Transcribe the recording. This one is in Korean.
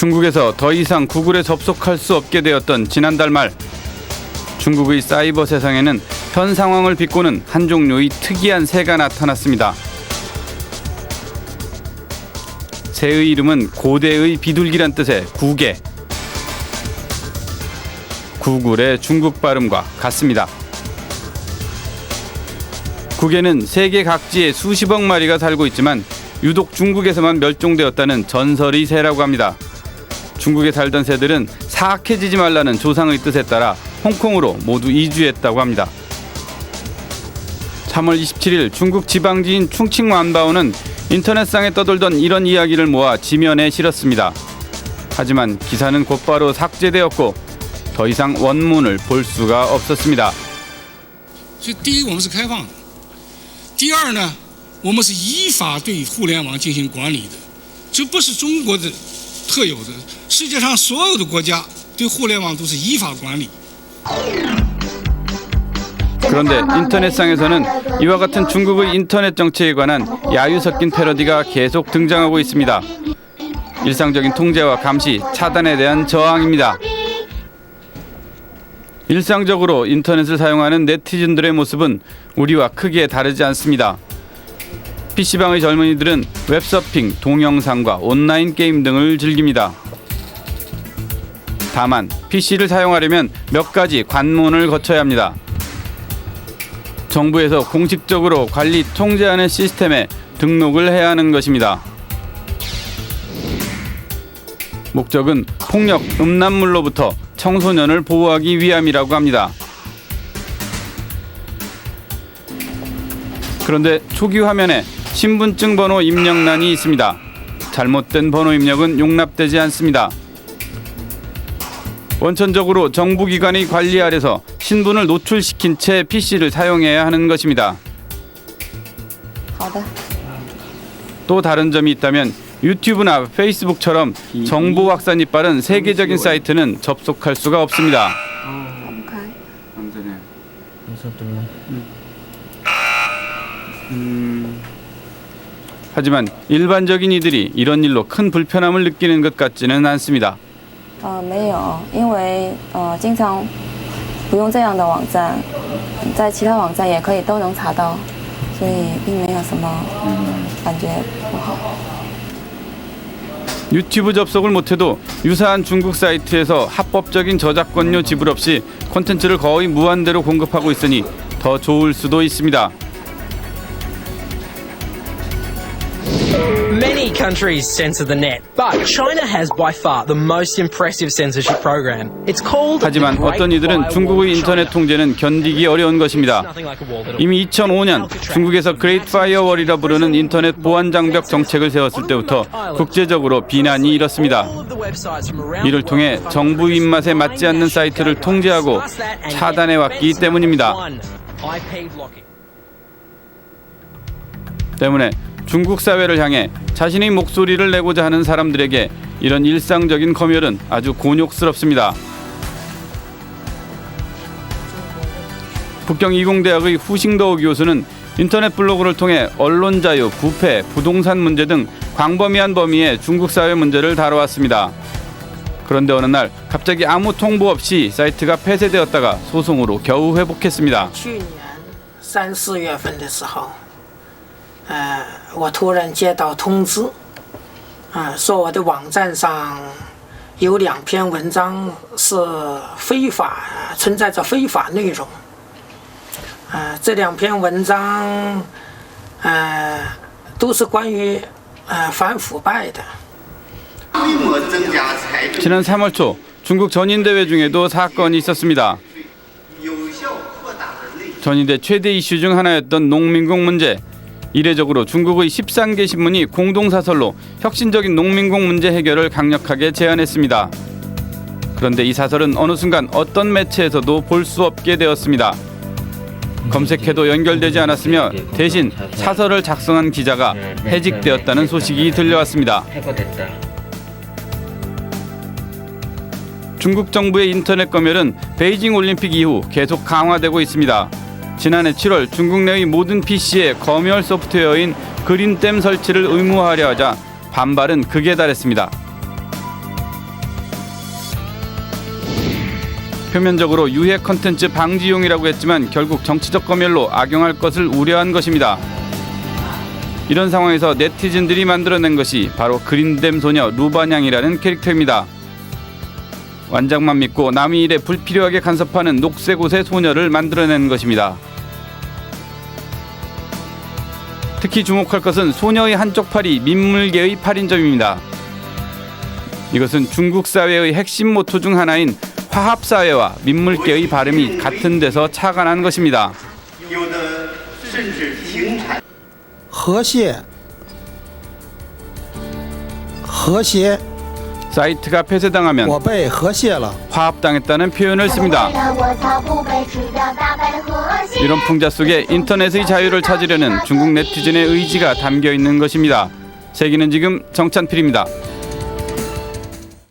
중국에서 더 이상 구글에 접속할 수 없게 되었던 지난달 말, 중국의 사이버 세상에는 현 상황을 비꼬는 한 종류의 특이한 새가 나타났습니다. 새의 이름은 고대의 비둘기란 뜻의 구개. 구글의 중국 발음과 같습니다. 구개는 세계 각지에 수십억 마리가 살고 있지만 유독 중국에서만 멸종되었다는 전설의 새라고 합니다. 중국에 살던 새들은 사악해지지 말라는 조상의 뜻에 따라 홍콩으로 모두 이주했다고 합니다. 3월 27일 중국 지방지인 충칭완바오는 인터넷상에 떠돌던 이런 이야기를 모아 지면에 실었습니다. 하지만 기사는 곧바로 삭제되었고 더 이상 원문을 볼 수가 없었습니다. 第一，我们是开放的；第二呢，我们是依法对互联网进行管理的，这不是中国的特有的，世界上所有的国家对互联网都是依法管理。 그런데 인터넷상에서는 이와 같은 중국의 인터넷 정책에 관한 야유 섞인 패러디가 계속 등장하고 있습니다. 일상적인 통제와 감시, 차단에 대한 저항입니다. 일상적으로 인터넷을 사용하는 네티즌들의 모습은 우리와 크게 다르지 않습니다. PC방의 젊은이들은 웹서핑, 동영상과 온라인 게임 등을 즐깁니다. 다만 PC를 사용하려면 몇 가지 관문을 거쳐야 합니다. 정부에서 공식적으로 관리 통제하는 시스템에 등록을 해야 하는 것입니다. 목적은 폭력, 음란물로부터 청소년을 보호하기 위함이라고 합니다. 그런데 초기 화면에 신분증 번호 입력란이 있습니다. 잘못된 번호 입력은 용납되지 않습니다. 원천적으로 정부기관의 관리 아래서 신분을 노출시킨 채 PC를 사용해야 하는 것입니다. 또 다른 점이 있다면 유튜브나 페이스북처럼 정보 확산이 빠른 세계적인 사이트는 접속할 수가 없습니다. 하지만 일반적인 이들이 이런 일로 큰 불편함을 느끼는 것 같지는 않습니다. 没有，因为经常不用这样的网站，在其他网站也可以都能查到，所以并没有什么感觉不好。 유튜브 접속을 못해도 유사한 중국 사이트에서 합법적인 저작권료 지불 없이 콘텐츠를 거의 무한대로 공급하고 있으니 더 좋을 수도 있습니다. Many countries censor the net, but China has by far the most impressive censorship program. It's called. 하지만 어떤 이들은 중국의 인터넷 통제는 견디기 어려운 것입니다. 이미 2005년 중국에서 그레이트 파이어월이라 부르는 인터넷 보안 장벽 정책을 세웠을 때부터 국제적으로 비난이 일었습니다. 이를 통해 정부 입맛에 맞지 않는 사이트를 통제하고 차단해 왔기 때문입니다. 때문에 중국 사회를 향해 자신의 목소리를 내고자 하는 사람들에게 이런 일상적인 검열은 아주 곤욕스럽습니다. 북경 이공대학의 후싱더우 교수는 인터넷 블로그를 통해 언론 자유, 부패, 부동산 문제 등 광범위한 범위의 중국 사회 문제를 다뤄왔습니다. 그런데 어느 날 갑자기 아무 통보 없이 사이트가 폐쇄되었다가 소송으로 겨우 회복했습니다. 去年3、4月份的时候。 我突然接到通知，说我的网站上有2篇文章是非法，存在着非法内容。这2篇文章，都是关于反腐败的。 지난 3월 초 중국 전인대회 중에도 사건이 있었습니다. 전인대 최대 이슈 중 하나였던 농민국 문제. 이례적으로 중국의 13개 신문이 공동사설로 혁신적인 농민국 문제 해결을 강력하게 제안했습니다. 그런데 이 사설은 어느 순간 어떤 매체에서도 볼 수 없게 되었습니다. 검색해도 연결되지 않았으며 대신 사설을 작성한 기자가 해직되었다는 소식이 들려왔습니다. 중국 정부의 인터넷 검열은 베이징 올림픽 이후 계속 강화되고 있습니다. 지난해 7월 중국 내의 모든 PC에 검열 소프트웨어인 그린댐 설치를 의무화하려 하자 반발은 극에 달했습니다. 표면적으로 유해 컨텐츠 방지용이라고 했지만 결국 정치적 검열로 악용할 것을 우려한 것입니다. 이런 상황에서 네티즌들이 만들어낸 것이 바로 그린댐 소녀 루바냥이라는 캐릭터입니다. 완장만 믿고 남의 일에 불필요하게 간섭하는 녹색 옷의 소녀를 만들어낸 것입니다. 특히 주목할 것은 소녀의 한쪽 팔이 민물개의 팔인 점입니다. 이것은 중국 사회의 핵심 모토 중 하나인 화합사회와 민물개의 발음이 같은 데서 차가 난 것입니다. 和谐，和谐， 사이트가 폐쇄당하면 我被和谐了。 화합당했다는 표현을 씁니다. 이런 풍자 속에 인터넷의 자유를 찾으려는 중국 네티즌의 의지가 담겨 있는 것입니다. 세계는 지금 정찬필입니다.